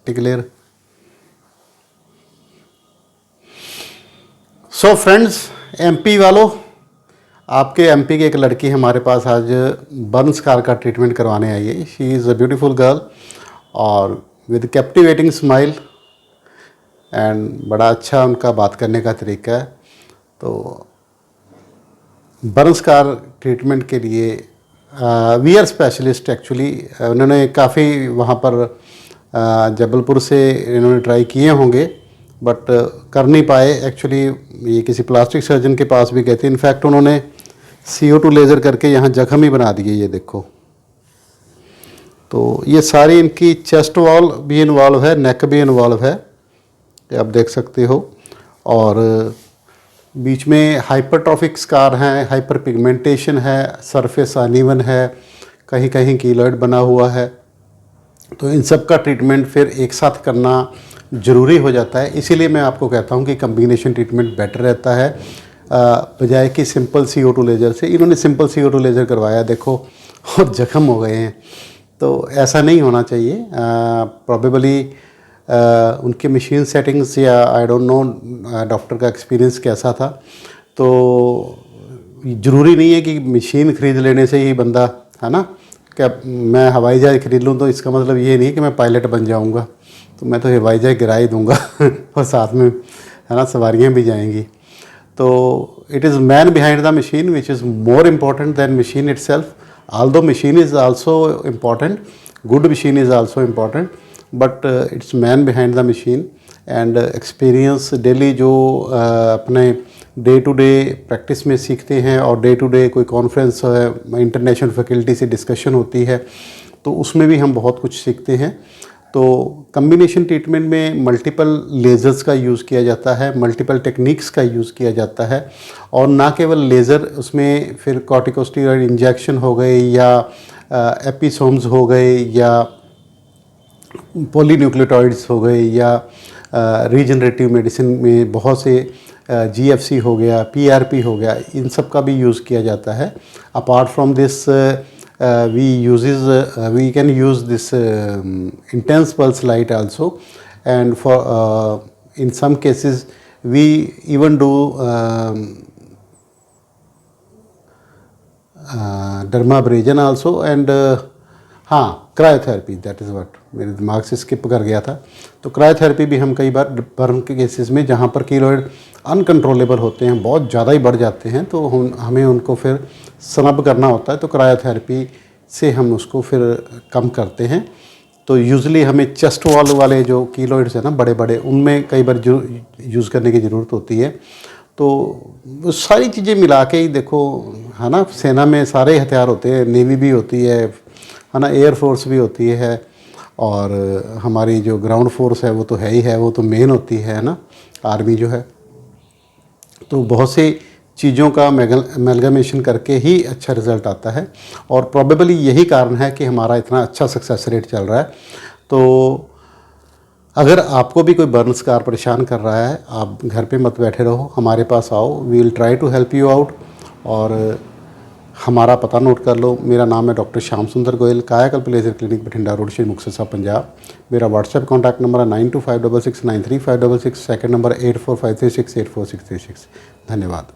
Declare. So friends, MP वालों, आपके MP की एक लड़की हमारे पास आज बर्न स्कार का ट्रीटमेंट करवाने आई है। She is a beautiful girl और विद कैप्टिवेटिंग स्माइल एंड बड़ा अच्छा उनका बात करने का तरीका है। तो बर्न स्कार ट्रीटमेंट के लिए वी आर स्पेशलिस्ट एक्चुअली। उन्होंने काफ़ी वहाँ पर जबलपुर से इन्होंने ट्राई किए होंगे बट कर नहीं पाए एक्चुअली। ये किसी प्लास्टिक सर्जन के पास भी गए थे। इनफैक्ट उन्होंने CO2 लेज़र करके यहाँ जख्म ही बना दिए, ये देखो। तो ये सारी इनकी चेस्ट वॉल भी इन्वॉल्व है, नेक भी इन्वॉल्व है, आप देख सकते हो। और बीच में हाइपरट्रॉफिक स्कार हैं, हाइपर पिगमेंटेशन है, सरफेस अनइवन है, कहीं कहीं कीलॉइड बना हुआ है। तो इन सब का ट्रीटमेंट फिर एक साथ करना ज़रूरी हो जाता है। इसीलिए मैं आपको कहता हूँ कि कम्बिनेशन ट्रीटमेंट बेटर रहता है बजाय कि सिंपल CO2 लेज़र से। इन्होंने सिंपल CO2 लेज़र करवाया, देखो, और जख्म हो गए हैं। तो ऐसा नहीं होना चाहिए। प्रॉबेबली उनकी मशीन सेटिंग्स या आई डोंट नो डॉक्टर का एक्सपीरियंस कैसा था। तो ज़रूरी नहीं है कि मशीन ख़रीद लेने से ही बंदा, है ना, क्या मैं हवाई जहाज़ ख़रीद लूँ तो इसका मतलब ये नहीं कि मैं पायलट बन जाऊँगा। तो मैं तो हवाई जहाज़ गिरा ही दूँगा और साथ में, है ना, सवारियाँ भी जाएंगी। तो it is man behind the machine which is more important than machine itself. Although machine is also important, good machine is also important, but it's man behind the machine. And experience daily जो अपने day to day practice में सीखते हैं और day to day कोई conference international faculty से discussion होती है तो उसमें भी हम बहुत कुछ सीखते हैं। तो कम्बिनेशन ट्रीटमेंट में मल्टीपल लेज़र्स का यूज़ किया जाता है, मल्टीपल टेक्निक्स का यूज़ किया जाता है। और ना केवल लेज़र, उसमें फिर कॉर्टिकोस्टेरॉइड इंजेक्शन हो गए या एपिसोम्स हो गए या पॉलीन्यूक्लियोटाइड्स हो गए या रीजनरेटिव मेडिसिन में बहुत से GFC हो गया, PRP हो गया, इन सब का भी यूज़ किया जाता है। Apart from this we can use this intense pulse light also, and for in some cases we even do dermabrasion also and हाँ, क्रायोथेरेपी, दैट इज़ व्हाट, मेरे दिमाग से स्किप कर गया था। तो क्रायोथेरेपी भी हम कई बार बर्न के केसेस में, जहाँ पर कीलॉइड अनकंट्रोलेबल होते हैं, बहुत ज़्यादा ही बढ़ जाते हैं, तो हमें उनको फिर स्नब करना होता है। तो क्रायोथेरेपी से हम उसको फिर कम करते हैं। तो यूजुअली हमें चेस्ट वॉल वाले जो कीलॉइड्स हैं ना, बड़े बड़े, उनमें कई बार जो यूज़ करने की ज़रूरत होती है। तो वो सारी चीज़ें मिला के ही देखो, है ना, सेना में सारे हथियार होते हैं, नेवी भी होती है ना, एयरफोर्स भी होती है, और हमारी जो ग्राउंड फोर्स है वो तो है ही है, वो तो मेन होती है ना, आर्मी जो है। तो बहुत सी चीज़ों का अमेलगमेशन करके ही अच्छा रिज़ल्ट आता है, और प्रॉबेबली यही कारण है कि हमारा इतना अच्छा सक्सेस रेट चल रहा है। तो अगर आपको भी कोई बर्न स्कार परेशान कर रहा है, आप घर पे मत बैठे रहो, हमारे पास आओ, we will try to help you out. और हमारा पता नोट कर लो। मेरा नाम है डॉक्टर श्याम सुंदर गोयल, कायाकल्प laser clinic, Bathinda road, Shri Muktsar साहब, पंजाब। मेरा व्हाट्सएप कॉन्टैक्ट नंबर है 9256693566, सेकंड नंबर 8453684636। धन्यवाद।